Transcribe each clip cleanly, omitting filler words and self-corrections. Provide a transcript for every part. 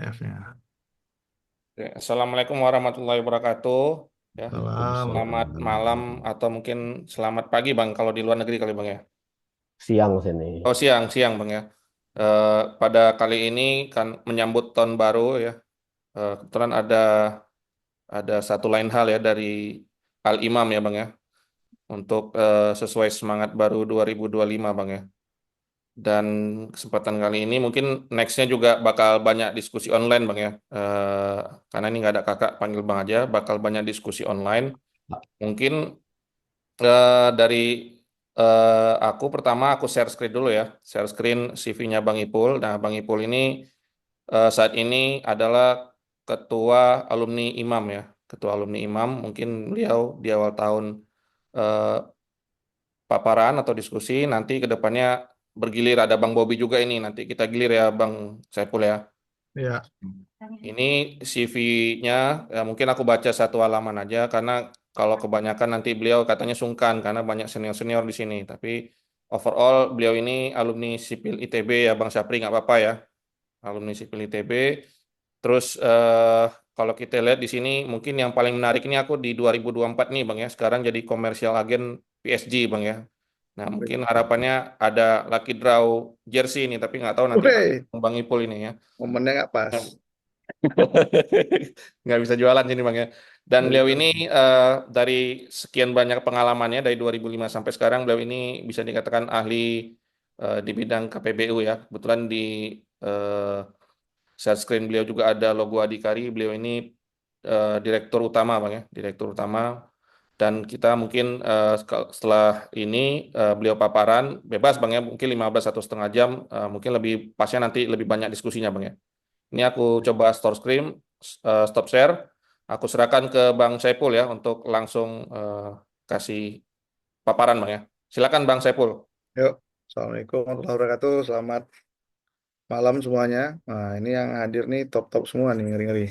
PDF-nya. Oke, Assalamualaikum warahmatullahi wabarakatuh. Ya, Salam. selamat malam atau mungkin selamat pagi Bang kalau di luar negeri kali Bang ya. Siang sini. Oh siang siang Bang ya. Pada kali ini kan menyambut tahun baru ya. Kebetulan ada satu lain hal ya dari Al Imam ya Bang ya. Untuk sesuai semangat baru 2025 Bang ya. Dan kesempatan kali ini mungkin nextnya juga bakal banyak diskusi online Bang ya. Karena ini nggak ada kakak panggil Bang aja, bakal banyak diskusi online. Mungkin dari aku pertama aku share screen dulu ya, share screen CV-nya Bang Ipul. Nah, Bang Ipul ini saat ini adalah ketua alumni IMAM ya, ketua alumni IMAM. Mungkin beliau di awal tahun eh, paparan atau diskusi, nanti ke depannya bergilir ada Bang Bobi juga ini. Nanti kita gilir ya Bang Saiful ya. Ya, Ini CV-nya, ya mungkin aku baca satu halaman aja karena kalau kebanyakan nanti beliau katanya sungkan karena banyak senior-senior di sini. Tapi overall beliau ini alumni sipil ITB ya Bang Sapri nggak apa-apa ya, alumni sipil ITB. Terus kalau kita lihat di sini mungkin yang paling menarik ini aku di 2024 nih Bang ya, sekarang jadi komersial agen PSG Bang ya. Nah mungkin harapannya ada lucky draw jersey ini, tapi nggak tahu nanti Woi, Bang Ipul ini ya. momennya nggak pas. Nggak bisa jualan sini bang ya. Dan Nggak beliau bisa. ini dari sekian banyak pengalamannya dari 2005 sampai sekarang beliau ini bisa dikatakan ahli di bidang KPBU ya. Kebetulan di eh, share screen beliau juga ada logo Adhikari. Beliau ini direktur utama bang ya, direktur utama. Dan kita mungkin setelah ini beliau paparan bebas bang ya, mungkin 15 atau setengah jam, mungkin lebih pasnya nanti lebih banyak diskusinya bang ya. Ini aku coba store screen, stop share. Aku serahkan ke Bang Saiful ya untuk langsung kasih paparan Bang ya. Silakan Bang Saiful. Yuk, Assalamualaikum warahmatullahi wabarakatuh. Selamat malam semuanya. Nah, ini yang hadir nih top-top semua nih, ngeri-ngeri.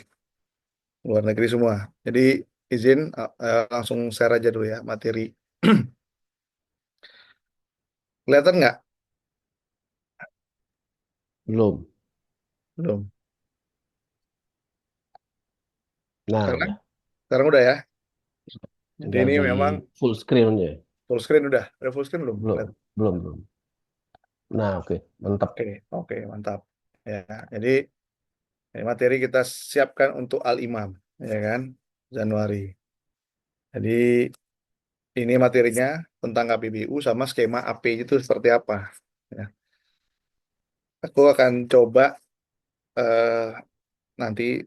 Luar negeri semua. Jadi izin langsung share aja dulu ya materi. Kelihatan nggak? Belum. Belum. Nah, Sekarang? udah. Sekarang udah ya. Jadi Tinggal ini di memang full screen aja. full screen udah. Udah full screen belum? Belum. Belum, belum. Nah, oke. Mantap. Oke, oke, mantap. Ya, jadi ini materi kita siapkan untuk Al-Imam, ya kan? Januari. Jadi ini materinya tentang KPBU sama skema AP itu seperti apa. Ya. Aku akan coba eh, nanti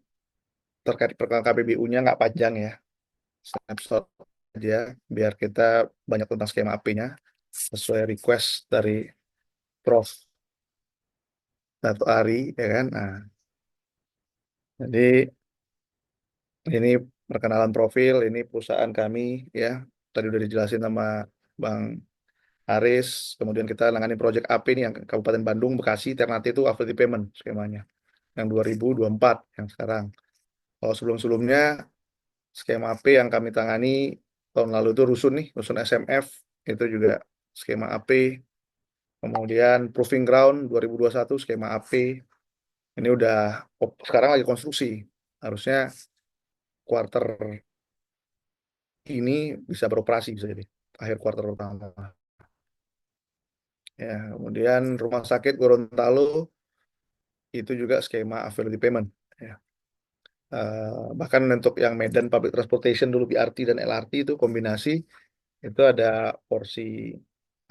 terkait perkara KPBU-nya nggak panjang ya, snapshot aja biar kita banyak tentang skema AP-nya sesuai request dari Prof. Dato Ari, ya kan. Nah, jadi ini perkenalan profil, ini perusahaan kami ya. Tadi udah dijelasin sama Bang Aris, kemudian kita nangani project AP ini yang Kabupaten Bandung, Bekasi, Ternate itu afterly payment skemanya. Yang 2024 yang sekarang. Kalau sebelum-sebelumnya skema AP yang kami tangani tahun lalu itu rusun nih, rusun SMF itu juga skema AP. Kemudian Proving Ground 2021 skema AP. Ini udah sekarang lagi konstruksi. Harusnya kuarter ini bisa beroperasi bisa jadi akhir kuarter pertama. Ya, kemudian Rumah Sakit Gorontalo itu juga skema availability payment. Ya. Bahkan untuk yang Medan Public Transportation dulu BRT dan LRT itu kombinasi itu ada porsi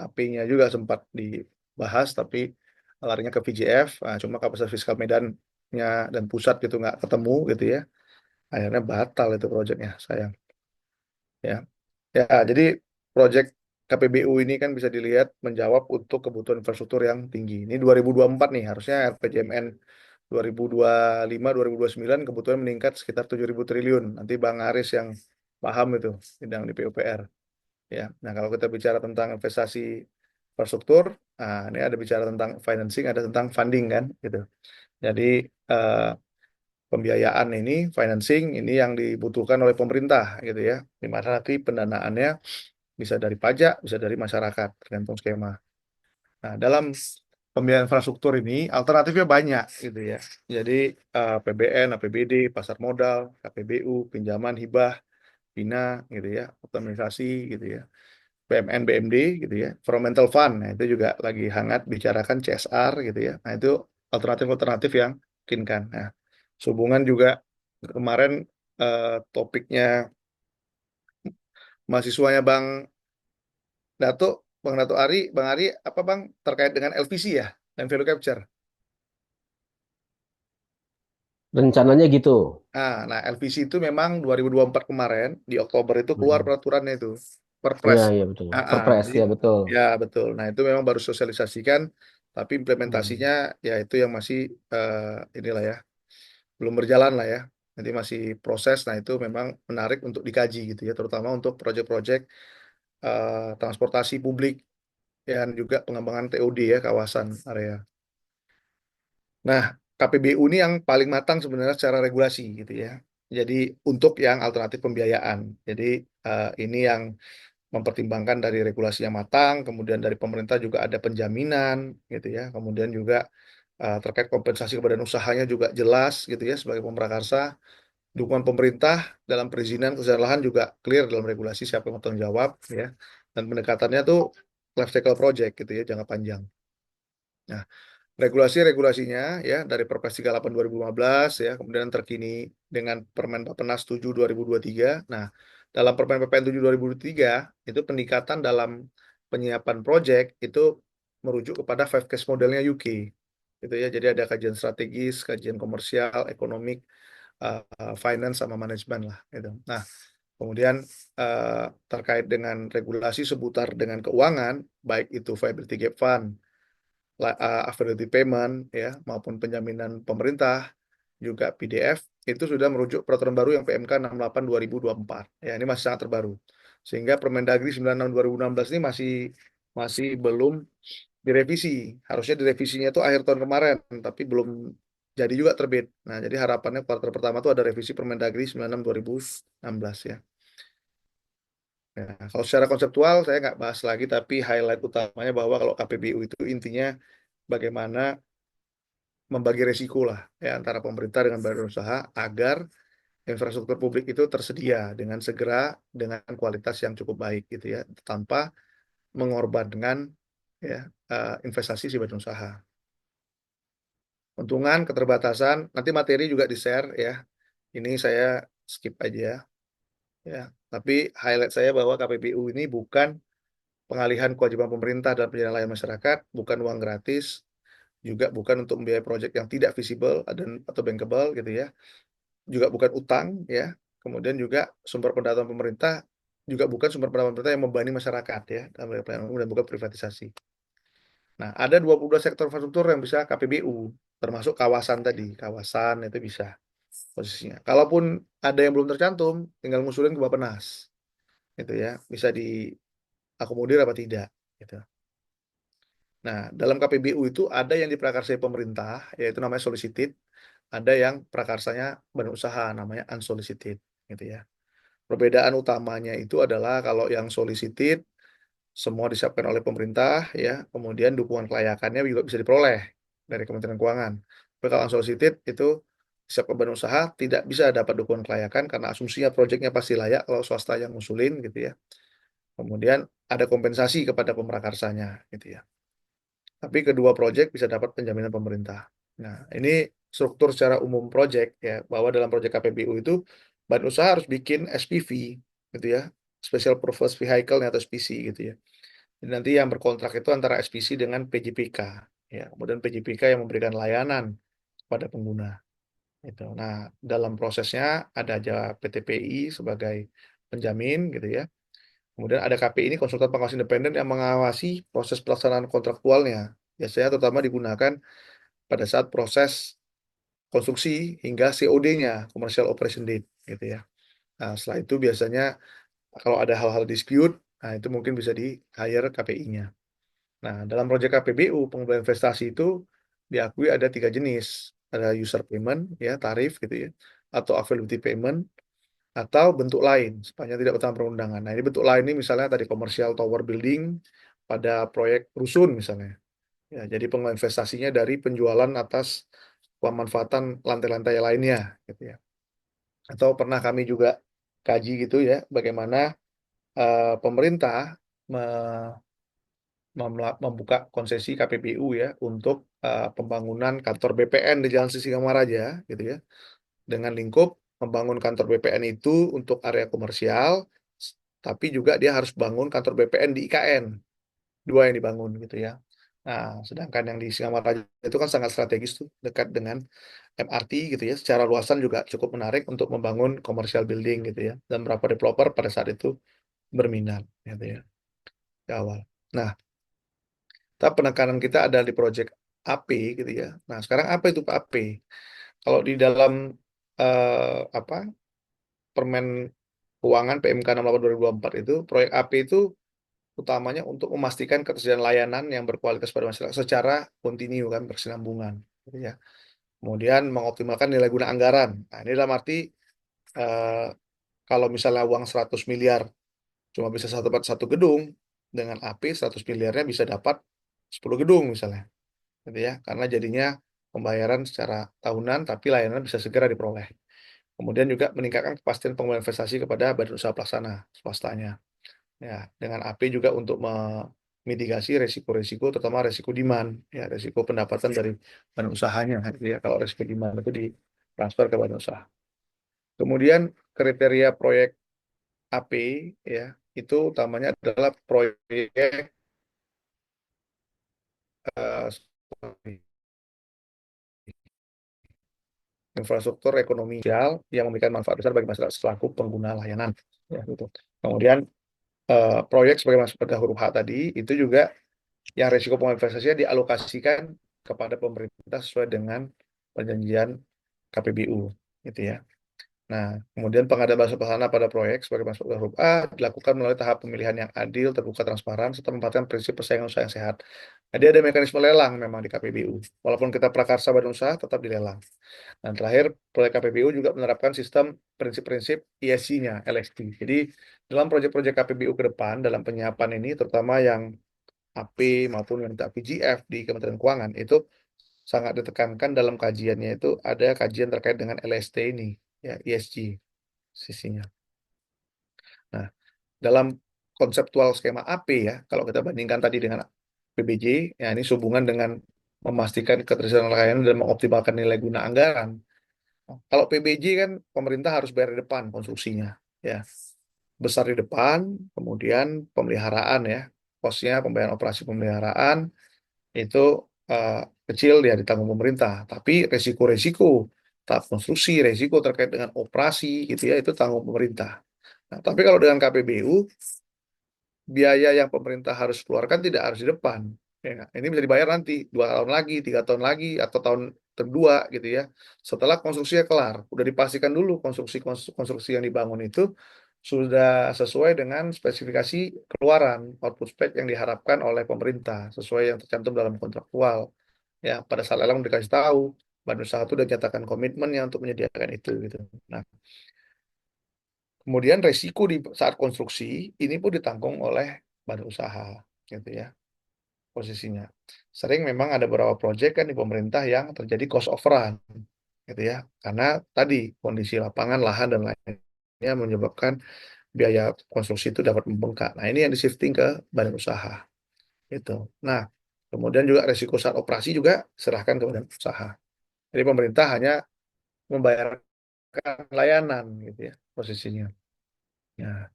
AP-nya juga sempat dibahas tapi larinya ke VJF. Nah, cuma kapasitas fiskal Medannya dan pusat gitu nggak ketemu gitu ya. Akhirnya batal itu proyeknya sayang. Ya, ya jadi proyek KPBU ini kan bisa dilihat menjawab untuk kebutuhan infrastruktur yang tinggi. Ini 2024 nih harusnya RPJMN 2025-2029 kebutuhan meningkat sekitar 7.000 triliun. Nanti Bang Aris yang paham itu bidang di PUPR. Ya, nah kalau kita bicara tentang investasi infrastruktur, nah ini ada bicara tentang financing, ada tentang funding kan, gitu. Jadi eh, pembiayaan ini, financing ini yang dibutuhkan oleh pemerintah, gitu ya. Di mana nanti pendanaannya bisa dari pajak, bisa dari masyarakat, tergantung skema. Nah, dalam pembiayaan infrastruktur ini alternatifnya banyak gitu ya. Jadi APBN, APBD, pasar modal, KPBU, pinjaman hibah, bina gitu ya, optimalisasi gitu ya. BMN, BMD gitu ya, environmental fund, nah itu juga lagi hangat bicarakan CSR gitu ya. Nah itu alternatif-alternatif yang mungkin. Nah, sehubungan juga kemarin topiknya mahasiswanya Dato, Bang Dato Ari, Bang Ari apa Bang terkait dengan LVC ya, dan value capture. Rencananya gitu. Nah, LVC itu memang 2024 kemarin di Oktober itu keluar Mm-mm. peraturannya itu, Iya, Perpres. iya betul. Ah, Perpres jadi ya betul. ya betul. Nah itu memang baru sosialisasikan, tapi Hmm. implementasinya ya itu yang masih inilah ya, belum berjalan lah ya. Nanti masih proses. Nah itu memang menarik untuk dikaji gitu ya, terutama untuk proyek-proyek transportasi publik dan juga pengembangan TOD ya, kawasan area. Nah, KPBU ini yang paling matang sebenarnya secara regulasi gitu ya. Jadi untuk yang alternatif pembiayaan. Jadi ini yang mempertimbangkan dari regulasi yang matang, kemudian dari pemerintah juga ada penjaminan gitu ya. Kemudian juga terkait kompensasi kepada usahanya juga jelas gitu ya sebagai pemrakarsa. Dukungan pemerintah dalam perizinan kesadaran lahan juga clear dalam regulasi siapa yang bertanggung jawab ya. Dan pendekatannya tuh life cycle project gitu ya, jangka panjang. Nah, regulasinya ya dari Perpres 38 2015 ya, kemudian terkini dengan Permen Bappenas 7 2023. Nah, dalam Permen PPN 7 2023 itu peningkatan dalam penyiapan proyek itu merujuk kepada five case modelnya UK. Gitu ya. Jadi ada kajian strategis, kajian komersial, ekonomik, finance sama manajemen lah gitu. Nah, kemudian terkait dengan regulasi seputar dengan keuangan, baik itu viability gap fund, affiliate payment ya maupun penjaminan pemerintah juga PDF itu sudah merujuk peraturan baru yang PMK 68 2024 ya, ini masih sangat terbaru, sehingga Permendagri 96 2016 ini masih belum direvisi. Harusnya direvisinya itu akhir tahun kemarin tapi belum jadi juga terbit. Nah jadi harapannya kuartal pertama itu ada revisi Permendagri 96 2016 ya. Ya, kalau secara konseptual saya nggak bahas lagi, tapi highlight utamanya bahwa kalau KPBU itu intinya bagaimana membagi resiko lah ya antara pemerintah dengan badan usaha agar infrastruktur publik itu tersedia dengan segera dengan kualitas yang cukup baik gitu ya, tanpa mengorbankan ya investasi si badan usaha. Untungan keterbatasan nanti materi juga di-share ya. Ini saya skip aja ya. Tapi highlight saya bahwa KPBU ini bukan pengalihan kewajiban pemerintah dalam penyelenggaraan layanan masyarakat, bukan uang gratis, juga bukan untuk membiayai proyek yang tidak visible dan atau bankable gitu ya, juga bukan utang ya. Kemudian juga sumber pendapatan pemerintah juga bukan sumber pendapatan pemerintah yang membebani masyarakat ya, dan bukan privatisasi. Nah, ada 22 sektor infrastruktur yang bisa KPBU, termasuk kawasan tadi. Kawasan itu bisa posisinya. Kalaupun ada yang belum tercantum, tinggal ngusulin ke Bappenas. Gitu ya, bisa diakomodir apa tidak gitu. Nah, dalam KPBU itu ada yang diprakarsai pemerintah, yaitu namanya solicited, ada yang prakarsanya badan usaha, namanya unsolicited, gitu ya. Perbedaan utamanya itu adalah kalau yang solicited semua disiapkan oleh pemerintah, ya, kemudian dukungan kelayakannya juga bisa diperoleh dari Kementerian Keuangan. Tapi kalau unsolicited itu disiapkan badan usaha tidak bisa dapat dukungan kelayakan karena asumsinya proyeknya pasti layak kalau swasta yang ngusulin, gitu ya. Kemudian ada kompensasi kepada pemrakarsanya, gitu ya. Tapi kedua proyek bisa dapat penjaminan pemerintah. Nah, ini struktur secara umum proyek ya, bahwa dalam proyek KPBU itu badan usaha harus bikin SPV gitu ya, Special Purpose Vehicle atau SPC gitu ya. Jadi nanti yang berkontrak itu antara SPC dengan PJPK ya. Kemudian PJPK yang memberikan layanan kepada pengguna itu. Nah, dalam prosesnya ada aja PTPI sebagai penjamin gitu ya. Kemudian ada KPI ini konsultan pengawas independen yang mengawasi proses pelaksanaan kontraktualnya. Biasanya terutama digunakan pada saat proses konstruksi hingga COD-nya, Commercial Operation Date, gitu ya. Nah, setelah itu biasanya kalau ada hal-hal dispute, nah itu mungkin bisa di hire KPI-nya. Nah, dalam proyek KPBU, pengumpulan investasi itu diakui ada 3 jenis. Ada user payment, ya tarif gitu ya, atau availability payment, atau bentuk lain sepanjang tidak bertentangan perundangan. Nah, ini bentuk lain ini misalnya tadi komersial tower building pada proyek rusun misalnya. Ya, jadi pengelolaan investasinya dari penjualan atas pemanfaatan lantai-lantai lainnya, gitu ya. Atau pernah kami juga kaji gitu ya, bagaimana pemerintah me- membuka konsesi KPBU ya untuk pembangunan kantor BPN di Jalan Sisingamaraja, gitu ya, dengan lingkup membangun kantor BPN itu untuk area komersial, tapi juga dia harus bangun kantor BPN di IKN, dua yang dibangun gitu ya. Nah, sedangkan yang di Singamaraja itu kan sangat strategis tuh, dekat dengan MRT gitu ya. Secara luasan juga cukup menarik untuk membangun commercial building gitu ya. Dan beberapa developer pada saat itu berminat gitu ya di awal. Nah, tapi penekanan kita ada di project AP gitu ya. Nah, sekarang apa itu AP? Kalau di dalam apa Permen Keuangan PMK 68 2024 itu, proyek AP itu utamanya untuk memastikan ketersediaan layanan yang berkualitas pada masyarakat secara kontinu kan, berkesinambungan gitu ya. Kemudian mengoptimalkan nilai guna anggaran. Nah, ini dalam arti eh, kalau misalnya uang 100 miliar cuma bisa satu gedung, dengan AP 100 miliarnya bisa dapat 10 gedung misalnya. Gitu ya. Karena jadinya pembayaran secara tahunan tapi layanan bisa segera diperoleh. Kemudian juga meningkatkan kepastian pengelolaan investasi kepada badan usaha pelaksana swastanya. Ya, dengan AP juga untuk memitigasi resiko-resiko, terutama resiko demand, ya, resiko pendapatan dari badan usahanya, gitu ya. Kalau resiko demand itu ditransfer ke badan usaha. Kemudian kriteria proyek AP, ya, itu utamanya adalah proyek sorry, infrastruktur ekonomi sosial yang memberikan manfaat besar bagi masyarakat selaku pengguna layanan. Ya, gitu. Kemudian proyek sebagai masuk pada huruf H tadi itu juga yang resiko penginvestasinya dialokasikan kepada pemerintah sesuai dengan perjanjian KPBU, gitu ya. Nah, kemudian pengadaan basa pelaksana pada proyek sebagai masuk ke huruf A dilakukan melalui tahap pemilihan yang adil, terbuka, transparan, serta menempatkan prinsip persaingan usaha yang sehat. Jadi ada mekanisme lelang memang di KPBU. Walaupun kita prakarsa badan usaha, tetap dilelang. Dan terakhir, proyek KPBU juga menerapkan sistem prinsip-prinsip ESG-nya, LSD. Jadi, dalam proyek-proyek KPBU ke depan, dalam penyiapan ini, terutama yang AP maupun yang PGF di Kementerian Keuangan, itu sangat ditekankan dalam kajiannya itu ada kajian terkait dengan LST ini, ya, ESG sisinya. Nah, dalam konseptual skema AP ya, kalau kita bandingkan tadi dengan PBJ, ya ini sehubungan dengan memastikan ketersediaan layanan dan mengoptimalkan nilai guna anggaran. Kalau PBJ kan pemerintah harus bayar di depan konstruksinya, ya, besar di depan, kemudian pemeliharaan ya, kosnya pembayaran operasi pemeliharaan itu eh, kecil ya ditanggung pemerintah, tapi resiko-resiko tahap konstruksi, resiko terkait dengan operasi gitu ya itu tanggung pemerintah. Nah, tapi kalau dengan KPBU biaya yang pemerintah harus keluarkan tidak harus di depan. Ya, ini bisa dibayar nanti 2 tahun lagi, 3 tahun lagi, atau tahun kedua gitu ya. Setelah konstruksinya kelar, udah dipastikan dulu konstruksi yang dibangun itu sudah sesuai dengan spesifikasi keluaran output spec yang diharapkan oleh pemerintah, sesuai yang tercantum dalam kontraktual. Ya, pada saat lelang dikasih tahu, badan usaha itu sudah nyatakan komitmennya untuk menyediakan itu gitu. Nah, kemudian resiko di saat konstruksi ini pun ditanggung oleh badan usaha, gitu ya posisinya. Sering memang ada beberapa proyek kan di pemerintah yang terjadi cost of run, gitu ya, karena tadi kondisi lapangan, lahan dan lainnya menyebabkan biaya konstruksi itu dapat membengkak. Nah, ini yang di-shifting ke badan usaha, gitu. Nah, kemudian juga resiko saat operasi juga serahkan ke badan usaha. Jadi pemerintah hanya membayarkan layanan, gitu ya posisinya. Nah,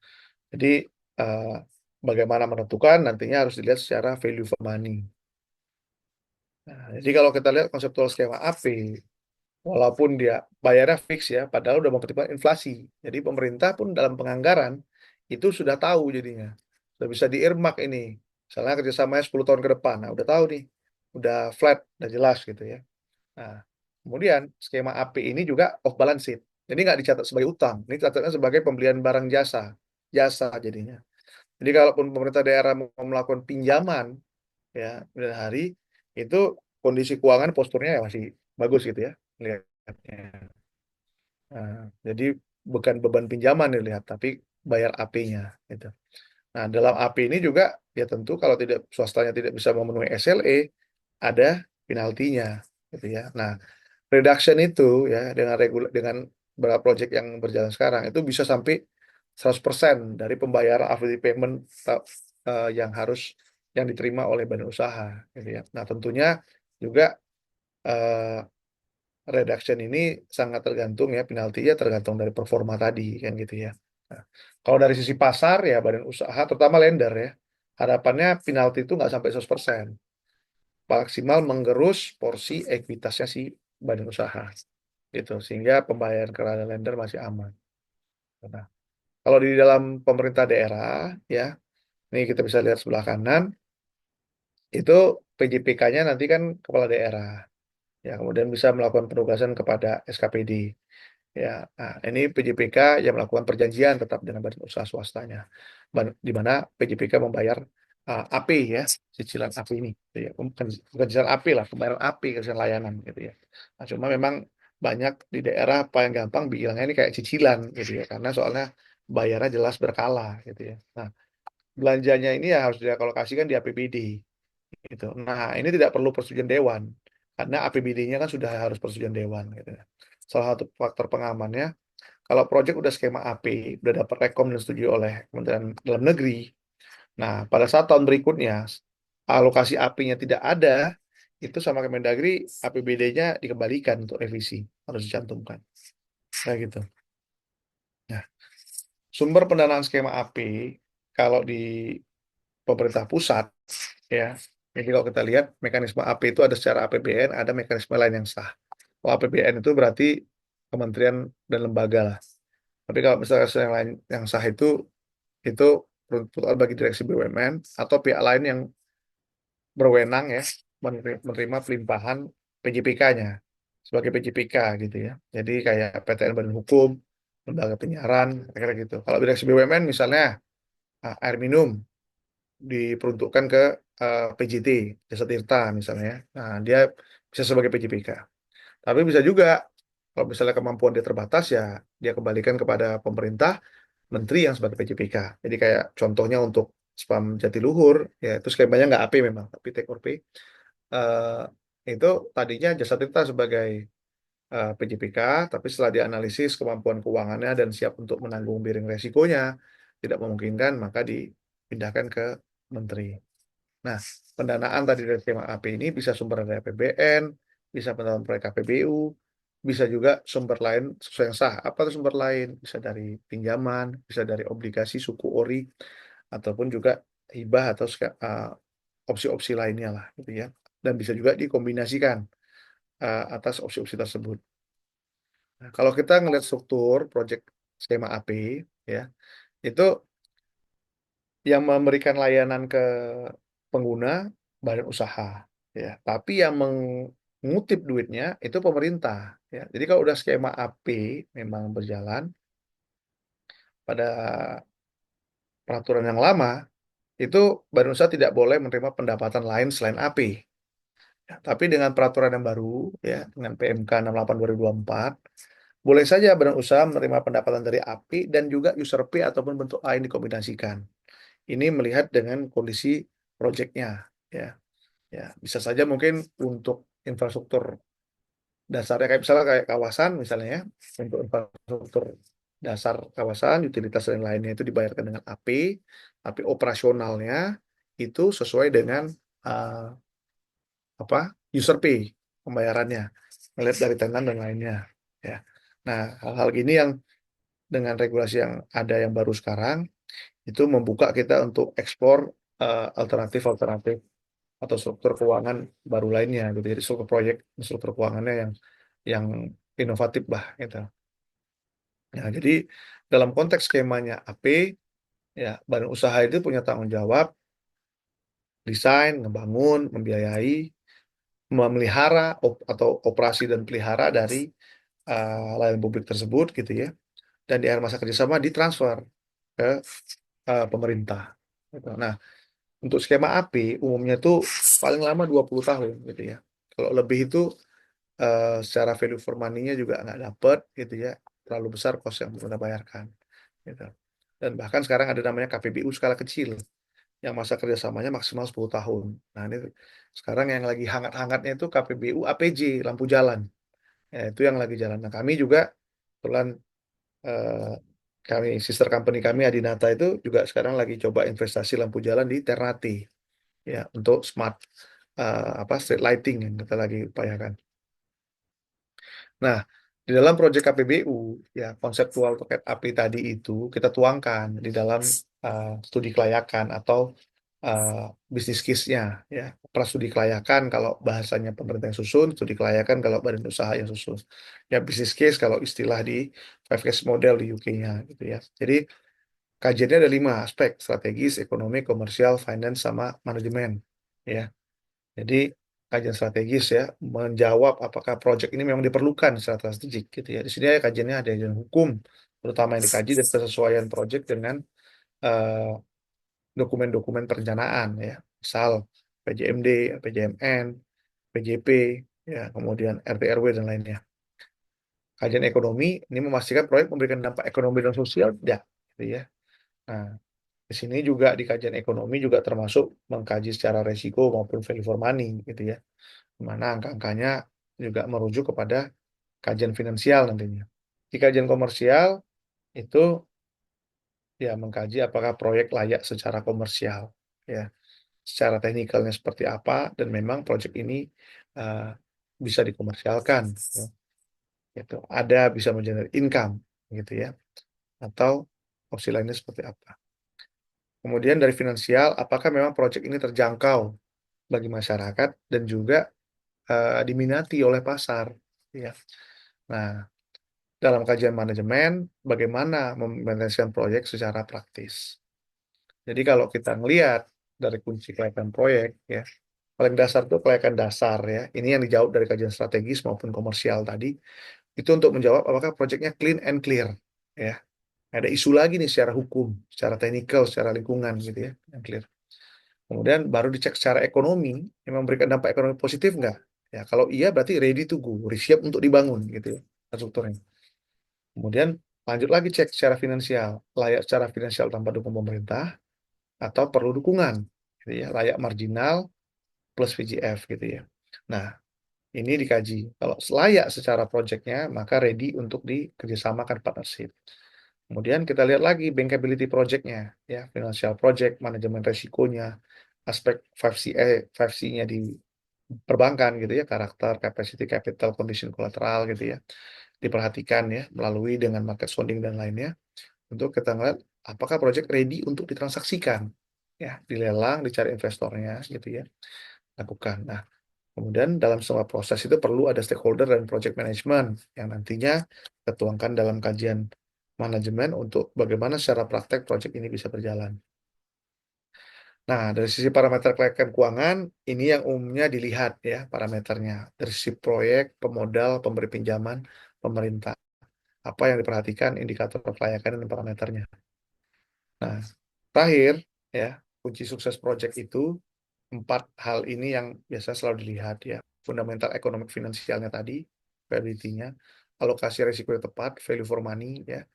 jadi eh, bagaimana menentukan nantinya harus dilihat secara value for money. Nah, jadi kalau kita lihat konseptual skema AP, walaupun dia bayarnya fix ya, padahal udah mempertimbangkan inflasi. Jadi pemerintah pun dalam penganggaran itu sudah tahu jadinya. Sudah bisa di-earmark ini. Misalnya kerjasamanya 10 tahun ke depan. Nah, udah tahu nih. Udah flat, udah jelas gitu ya. Nah, kemudian skema AP ini juga off balance sheet. Jadi nggak dicatat sebagai utang. Ini catatnya sebagai pembelian barang jasa. Jasa jadinya. Jadi kalaupun pemerintah daerah mau melakukan pinjaman ya dan hari itu kondisi keuangan posturnya ya masih bagus gitu ya lihatnya. Nah, jadi bukan beban pinjaman dilihat tapi bayar AP-nya gitu. Nah, dalam AP ini juga ya tentu kalau tidak swastanya tidak bisa memenuhi SLE ada penaltinya gitu ya. Nah, reduction itu ya dengan beberapa project yang berjalan sekarang itu bisa sampai 100% dari pembayaran affinity payment yang diterima oleh badan usaha gitu ya. Nah, tentunya juga eh, reduction ini sangat tergantung ya, penaltinya tergantung dari performa tadi kan gitu ya. Nah, kalau dari sisi pasar ya badan usaha terutama lender ya, harapannya penalti itu nggak sampai 100%, maksimal menggerus porsi ekuitasnya si badan usaha gitu, sehingga pembayaran ke lender masih aman. Nah, kalau di dalam pemerintah daerah ya, ini kita bisa lihat sebelah kanan itu PJPK-nya nanti kan kepala daerah ya, kemudian bisa melakukan penugasan kepada SKPD. Ya, nah ini PJPK yang melakukan perjanjian tetap dengan badan usaha swastanya, di mana PJPK membayar AP ya, cicilan AP ini, gitu ya. Bukan cicilan AP lah, pembayaran AP, cicilan layanan gitu ya. Nah, cuma memang banyak di daerah paling gampang bilangnya ini kayak cicilan gitu ya, karena soalnya bayarnya jelas berkala gitu ya. Nah, belanjanya ini ya harus dialokasikan di APBD gitu. Nah, ini tidak perlu persetujuan dewan karena APBD-nya kan sudah harus persetujuan dewan gitu ya. Salah satu faktor pengamannya, kalau proyek udah skema AP, udah dapat rekom dan setuju oleh Kementerian Dalam Negeri. Nah, pada saat tahun berikutnya alokasi AP-nya tidak ada, itu sama Kemendagri APBD-nya dikembalikan untuk revisi, harus dicantumkan. Kayak gitu. Nah, sumber pendanaan skema AP kalau di pemerintah pusat ya. Jadi kalau kita lihat mekanisme AP itu ada secara APBN, ada mekanisme lain yang sah. Kalau APBN itu berarti kementerian dan lembaga lah. Tapi kalau misalnya yang lain yang sah itu peruntukan bagi direksi BUMN atau pihak lain yang berwenang ya menerima pelimpahan PJPK-nya sebagai PJPK gitu ya. Jadi kayak PTN Badan Hukum, lembaga penyiaran, kira-kira gitu. Kalau direksi BUMN misalnya air minum diperuntukkan ke PJT, Jasa Tirta misalnya. Nah, dia bisa sebagai PJPK. Tapi bisa juga kalau misalnya kemampuan dia terbatas ya dia kembalikan kepada pemerintah, menteri yang sebagai PJPK. Jadi kayak contohnya untuk spam Jatiluhur, ya itu skemanya nggak AP memang, tapi take or pay. Itu tadinya Jasa Tirta sebagai PJPK, tapi setelah dianalisis kemampuan keuangannya dan siap untuk menanggung miring resikonya, tidak memungkinkan, maka dipindahkan ke menteri. Nah, pendanaan tadi dari skema AP ini bisa sumber dari APBN, bisa pendanaan proyek KPBU, bisa juga sumber lain sesuai yang sah. Apa itu sumber lain? Bisa dari pinjaman, bisa dari obligasi suku ori, ataupun juga hibah atau opsi-opsi lainnya lah, gitu ya. Dan bisa juga dikombinasikan atas opsi-opsi tersebut. Nah, kalau kita ngelihat struktur proyek skema AP, ya, itu yang memberikan layanan ke pengguna badan usaha ya, tapi yang mengutip duitnya itu pemerintah ya. Jadi kalau udah skema AP memang berjalan pada peraturan yang lama, itu badan usaha tidak boleh menerima pendapatan lain selain AP ya, tapi dengan peraturan yang baru ya, dengan PMK 68 2024, boleh saja badan usaha menerima pendapatan dari AP dan juga user pay ataupun bentuk lain dikombinasikan. Ini melihat dengan kondisi proyeknya ya. Ya, bisa saja mungkin untuk infrastruktur dasarnya kayak misalnya kayak kawasan misalnya ya, untuk infrastruktur dasar kawasan, utilitas dan lainnya itu dibayarkan dengan AP, tapi operasionalnya itu sesuai dengan uh, apa user pay pembayarannya, melihat dari tenan dan lainnya. Ya, nah hal-hal gini yang dengan regulasi yang ada yang baru sekarang itu membuka kita untuk eksplor alternatif-alternatif atau struktur keuangan baru lainnya gitu. Jadi struktur proyek, struktur keuangannya yang inovatif lah gitu. Nah, jadi dalam konteks skemanya AP ya badan usaha itu punya tanggung jawab desain, ngebangun, membiayai, memelihara atau operasi dan pelihara dari layanan publik tersebut gitu ya. Dan di akhir masa kerjasama ditransfer ke pemerintah. Gitu. Nah, untuk skema AP umumnya itu paling lama 20 tahun gitu ya. Kalau lebih itu secara value for money-nya juga nggak dapet gitu ya, terlalu besar cost yang kita bayarkan gitu. Dan bahkan sekarang ada namanya KPBU skala kecil yang masa kerjasamanya maksimal 10 tahun. Nah, ini sekarang yang lagi hangat-hangatnya itu KPBU APJ, lampu jalan. Ya, itu yang lagi jalan. Nah, kami juga kebetulan eh, sister company kami Adinata itu juga sekarang lagi coba investasi lampu jalan di Ternate ya untuk smart street lighting yang kita lagi upayakan. Nah, di dalam proyek KPBU ya konseptual terkait API tadi itu kita tuangkan di dalam studi kelayakan atau uh, bisnis case-nya ya. Prastudi kelayakan kalau bahasanya pemerintah yang susun, studi kelayakan kalau badan usaha yang susun. Ya bisnis case kalau istilah di five case model di UK-nya gitu ya. Jadi kajiannya ada 5 aspek: strategis, ekonomi, komersial, finance, sama manajemen ya. Jadi kajian strategis ya menjawab apakah proyek ini memang diperlukan secara strategik gitu ya. Di sini kajiannya ada kajian hukum terutama yang dikaji dan kesesuaian proyek dengan eh, dokumen-dokumen perencanaan ya. Misal PJMD, PJMN, PJP ya, kemudian RT RW dan lainnya. Kajian ekonomi ini memastikan proyek memberikan dampak ekonomi dan sosial tidak gitu ya. Nah, di sini juga di kajian ekonomi juga termasuk mengkaji secara resiko maupun value for money gitu ya. Di mana angka-angkanya juga merujuk kepada kajian finansial nantinya. Di kajian komersial itu ya mengkaji apakah proyek layak secara komersial, ya, secara teknikalnya seperti apa dan memang proyek ini uh, bisa dikomersialkan, ya. Gitu. Ada bisa mengenerate income, gitu ya, atau opsi lainnya seperti apa. Kemudian dari finansial, apakah memang proyek ini terjangkau bagi masyarakat dan juga diminati oleh pasar, ya. Nah, dalam kajian manajemen, bagaimana memanajkan proyek secara praktis. Jadi kalau kita ngelihat dari kunci kelayakan proyek, ya, paling dasar tuh kelayakan dasar ya. Ini yang dijawab dari kajian strategis maupun komersial tadi. Itu untuk menjawab apakah proyeknya clean and clear, ya. Ada isu lagi nih secara hukum, secara teknikal, secara lingkungan gitu ya, yang clear. Kemudian baru dicek secara ekonomi, yang memberikan dampak ekonomi positif nggak? Ya, kalau iya berarti ready to go, siap untuk dibangun gitu ya, strukturnya. Kemudian lanjut lagi cek secara finansial, layak secara finansial tanpa dukung pemerintah atau perlu dukungan, gitu ya, layak marginal plus VGF gitu ya. Nah, ini dikaji. Kalau layak secara proyeknya, maka ready untuk dikerjasamakan partnership. Kemudian kita lihat lagi bankability projectnya, ya, financial project, manajemen resikonya, aspek 5C-nya di perbankan gitu ya, karakter, capacity, capital, condition, collateral gitu ya, diperhatikan ya melalui dengan market sounding dan lainnya untuk kita ngeliat apakah project ready untuk ditransaksikan ya, dilelang, dicari investornya gitu ya, lakukan. Nah, kemudian dalam semua proses itu perlu ada stakeholder dan project management yang nantinya kita tuangkan dalam kajian manajemen untuk bagaimana secara praktek project ini bisa berjalan. Nah, dari sisi parameter kelayakan keuangan, ini yang umumnya dilihat ya parameternya. Dari sisi proyek, pemodal, pemberi pinjaman, pemerintah. Apa yang diperhatikan indikator kelayakan dan parameternya. Nah, terakhir ya, kunci sukses proyek itu 4 hal ini yang biasa selalu dilihat ya. Fundamental ekonomi finansialnya tadi, viability-nya, alokasi risiko yang tepat, value for money ya,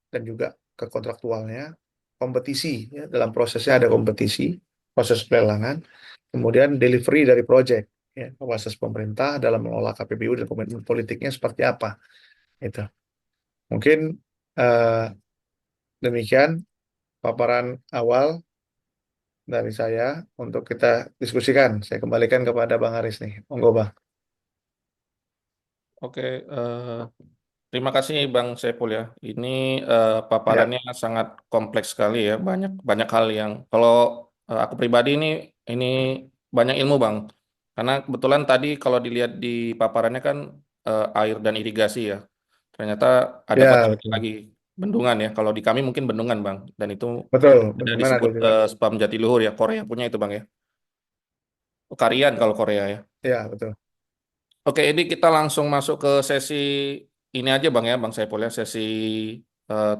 dan juga ke kontraktualnya, kompetisi ya, dalam prosesnya ada kompetisi, proses pelelangan, kemudian delivery dari project ya, proses pemerintah dalam mengelola KPBU dan komitmen politiknya seperti apa itu. Mungkin eh, demikian paparan awal dari saya untuk kita diskusikan. Saya kembalikan kepada Bang Aris nih. Monggo, Bang. Oke, terima kasih Bang Saiful ya. Ini Ya, paparannya sangat kompleks sekali ya. Banyak banyak hal yang kalau aku pribadi ini banyak ilmu Bang. Karena kebetulan tadi kalau dilihat di paparannya kan air dan irigasi ya. Ternyata ada ya, satu betul. lagi bendungan ya. Kalau di kami mungkin bendungan Bang. Dan itu Betul, ada bendungan ada disebut juga. spam Jatiluhur ya. Korea punya itu Bang ya. Karian kalau Korea ya. Ya, betul. Oke, ini kita langsung masuk ke sesi ini aja Bang ya, Bang Saiful ya, sesi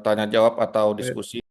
tanya jawab atau diskusi.